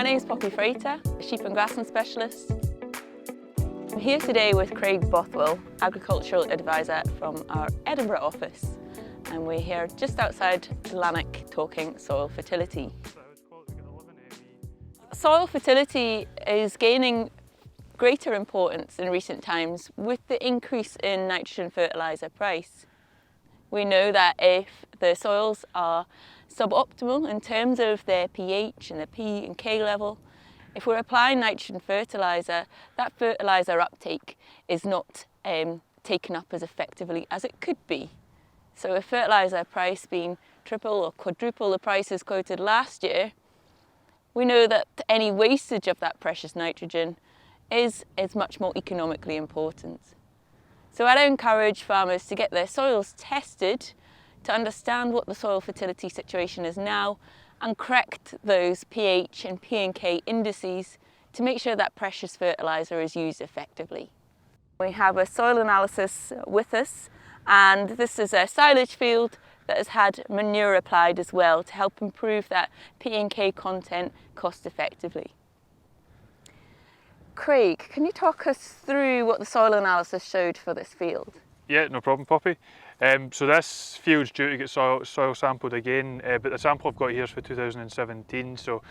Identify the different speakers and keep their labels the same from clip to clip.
Speaker 1: My name is Frater, a sheep and grassland specialist. I'm here today with Craig Bothwell, Agricultural Advisor from our Edinburgh office, and we're here just outside Lanark talking soil fertility. Soil fertility is gaining greater importance in recent times with the increase in nitrogen fertiliser price. We know that if the soils are suboptimal in terms of their pH and the P and K level, if we're applying nitrogen fertiliser, that fertiliser uptake is not taken up as effectively as it could be. So with fertiliser price being triple or quadruple the prices quoted last year, we know that any wastage of that precious nitrogen is much more economically important. So I'd encourage farmers to get their soils tested to understand what the soil fertility situation is now and correct those pH and P and K indices to make sure that precious fertiliser is used effectively. We have a soil analysis with us, and this is a silage field that has had manure applied as well to help improve that P and K content cost effectively. Craig, can you talk us through what the soil analysis showed for this field?
Speaker 2: Yeah, no problem, Poppy. So this field's due to get soil sampled again, but the sample I've got here is for 2017. So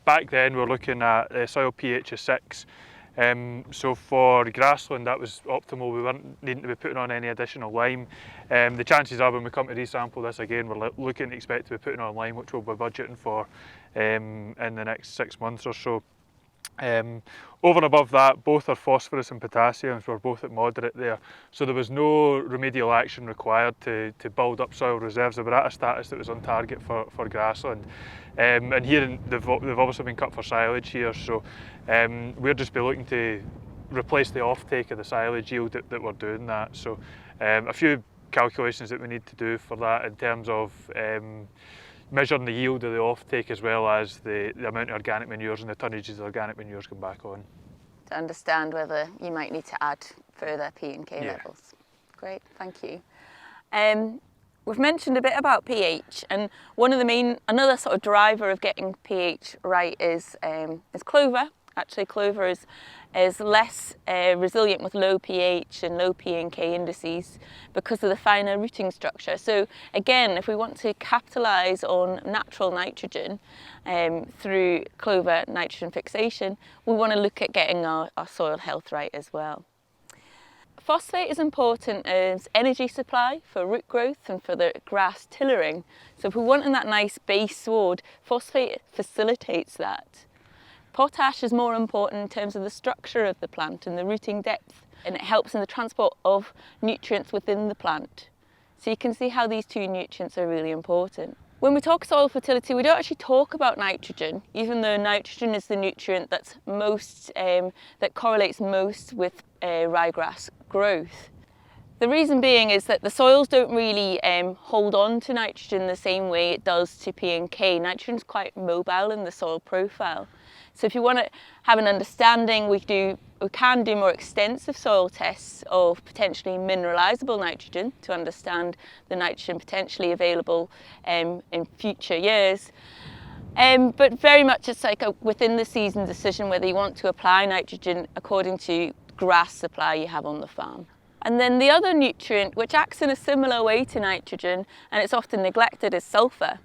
Speaker 2: back then we're looking at soil pH of 6. So for grassland that was optimal. We weren't needing to be putting on any additional lime. The chances are when we come to resample this again, we're looking to expect to be putting on lime, which we'll be budgeting for in the next 6 months or so. Over and above that, both our phosphorus and potassiums were both at moderate there, so there was no remedial action required to build up soil reserves. They were at a status that was on target for grassland. And here they've obviously been cut for silage here, so we'll just be looking to replace the offtake of the silage yield that we're doing that. So a few calculations that we need to do for that in terms of measuring the yield of the offtake as well as the amount of organic manures and the tonnages of organic manures come back on.
Speaker 1: To understand whether you might need to add further P and K levels. Great, thank you. We've mentioned a bit about pH, and another sort of driver of getting pH right is clover. Actually, clover is less resilient with low pH and low P and K indices because of the finer rooting structure. So again, if we want to capitalise on natural nitrogen through clover nitrogen fixation, we want to look at getting our soil health right as well. Phosphate is important as energy supply for root growth and for the grass tillering. So if we're wanting that nice base sward, phosphate facilitates that. Potash is more important in terms of the structure of the plant and the rooting depth, and it helps in the transport of nutrients within the plant. So you can see how these two nutrients are really important. When we talk soil fertility, we don't actually talk about nitrogen, even though nitrogen is the nutrient that's that correlates most with ryegrass growth. The reason being is that the soils don't really hold on to nitrogen the same way it does to P and K. Nitrogen is quite mobile in the soil profile. So if you want to have an understanding, we can do more extensive soil tests of potentially mineralisable nitrogen to understand the nitrogen potentially available in future years. But very much it's like a within the season decision whether you want to apply nitrogen according to grass supply you have on the farm. And then the other nutrient which acts in a similar way to nitrogen, and it's often neglected, is sulphur.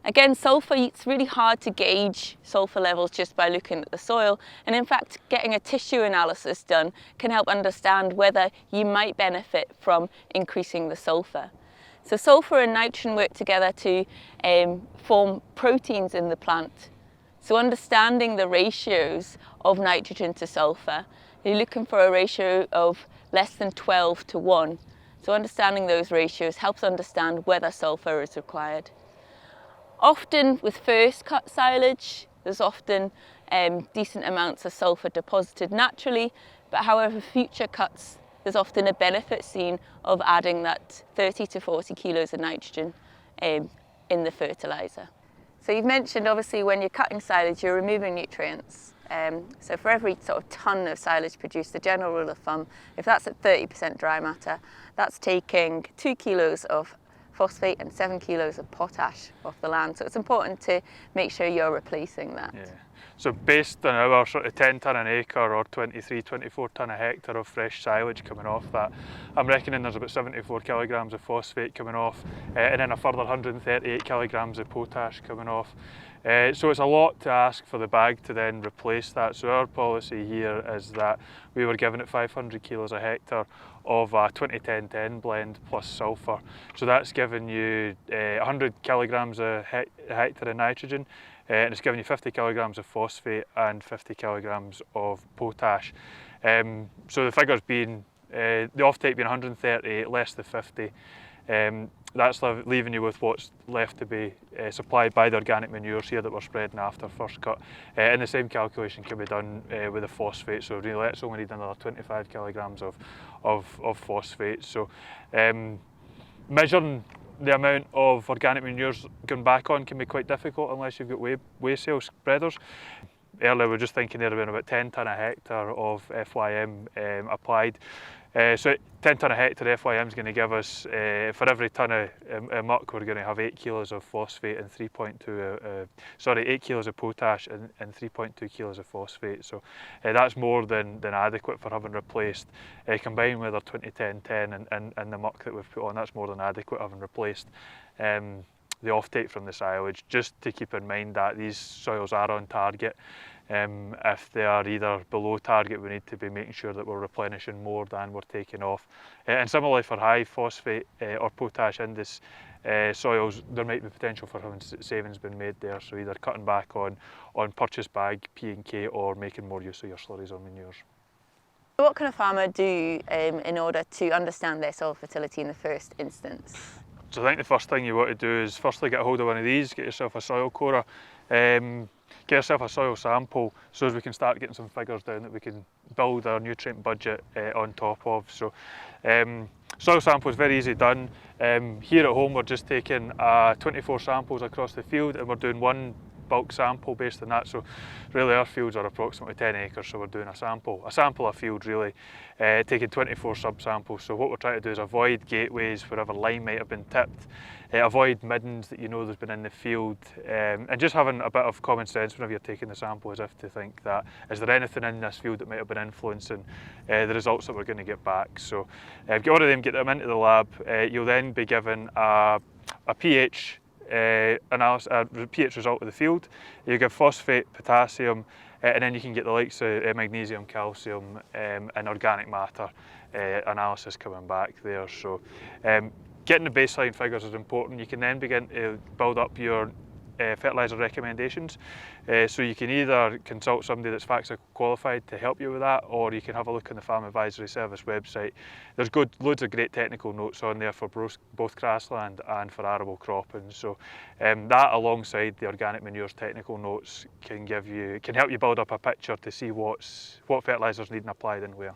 Speaker 1: Again, sulphur, it's really hard to gauge sulphur levels just by looking at the soil, and in fact getting a tissue analysis done can help understand whether you might benefit from increasing the sulphur. So sulphur and nitrogen work together to form proteins in the plant. So understanding the ratios of nitrogen to sulphur, you're looking for a ratio of less than 12 to 1. So understanding those ratios helps understand whether sulphur is required. Often with first cut silage, there's often decent amounts of sulphur deposited naturally, but however future cuts, there's often a benefit seen of adding that 30 to 40 kilos of nitrogen in the fertiliser. So you've mentioned obviously when you're cutting silage, you're removing nutrients. So for every sort of tonne of silage produced, the general rule of thumb, if that's at 30% dry matter, that's taking 2 kilos of phosphate and 7 kilos of potash off the land. So it's important to make sure you're replacing that.
Speaker 2: Yeah. So based on our sort of 10 tonne an acre or 23, 24 tonne a hectare of fresh silage coming off that, I'm reckoning there's about 74 kilograms of phosphate coming off, and then a further 138 kilograms of potash coming off. So it's a lot to ask for the bag to then replace that. So our policy here is that we were giving it 500 kilos a hectare of a 20-10-10 blend plus sulphur. So that's giving you 100 kilograms a hectare of nitrogen, and it's giving you 50 kilograms of phosphate and 50 kilograms of potash. So the figures being, the offtake being 138 less the 50, that's leaving you with what's left to be supplied by the organic manures here that we're spreading after first cut. And the same calculation can be done with the phosphate, so really let's only need another 25 kilograms of phosphate. So measuring the amount of organic manures going back on can be quite difficult unless you've got weigh scale spreaders. Earlier we were just thinking there about 10 tonne a hectare of FYM applied. So 10 tonne a hectare FYM is going to give us, for every tonne of muck, we're going to have 8 kilos of phosphate and 8 kilos of potash and 3.2 kilos of phosphate. So that's more than adequate for having replaced, combined with our 20-10-10 and the muck that we've put on, that's more than adequate having replaced the offtake from the silage. Just to keep in mind that these soils are on target. If they are either below target, we need to be making sure that we're replenishing more than we're taking off. And similarly for high phosphate or potash in this soils, there might be potential for having savings being made there, so either cutting back on purchase bag P&K or making more use of your slurries or manures.
Speaker 1: What can a farmer do in order to understand their soil fertility in the first instance?
Speaker 2: So I think the first thing you want to do is firstly get a hold of one of these, get yourself a soil corer, get yourself a soil sample so as we can start getting some figures down that we can build our nutrient budget on top of. So soil sample is very easy done. Here at home we're just taking 24 samples across the field and we're doing one bulk sample based on that. So really our fields are approximately 10 acres, so we're doing a sample a field really, taking 24 sub-samples. So what we're trying to do is avoid gateways wherever line might have been tipped, avoid middens that you know there's been in the field, and just having a bit of common sense whenever you're taking the sample, as if to think that, is there anything in this field that might have been influencing the results that we're going to get back. So get all of them, get them into the lab. You'll then be given a pH analysis, pH result of the field. You give phosphate, potassium, and then you can get the likes of magnesium, calcium, and organic matter analysis coming back there. So getting the baseline figures is important. You can then begin to build up your Fertiliser Recommendations. So you can either consult somebody that's FAS qualified to help you with that, or you can have a look on the Farm Advisory Service website. There's loads of great technical notes on there for both grassland and for arable cropping. So that, alongside the organic manures technical notes, can help you build up a picture to see what fertilisers needing applied and where.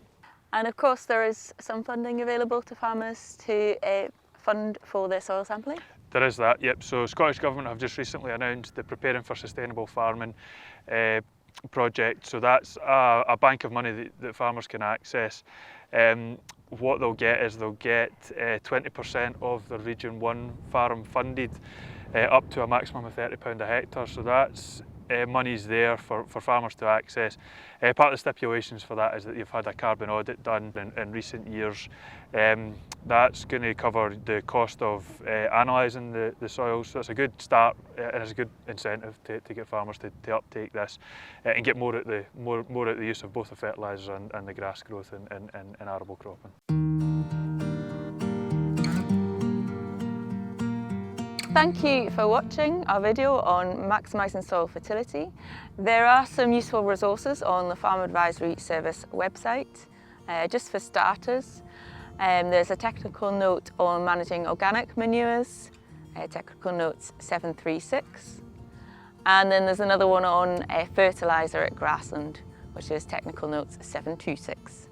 Speaker 1: And of course there is some funding available to farmers to fund for their soil sampling?
Speaker 2: There is that, yep. So Scottish Government have just recently announced the Preparing for Sustainable Farming project. So that's a bank of money that farmers can access. What they'll get is they'll get 20% of the Region 1 farm funded up to a maximum of £30 a hectare. So that's money's there for farmers to access. Part of the stipulations for that is that you've had a carbon audit done in recent years. That's going to cover the cost of analysing the soils. So it's a good start and it's a good incentive to get farmers to uptake this and get more out the use of both the fertilisers and the grass growth in arable cropping.
Speaker 1: Thank you for watching our video on maximising soil fertility. There are some useful resources on the Farm Advisory Service website. Just for starters, there's a technical note on managing organic manures, technical notes 736. And then there's another one on fertiliser at Grassland, which is technical notes 726.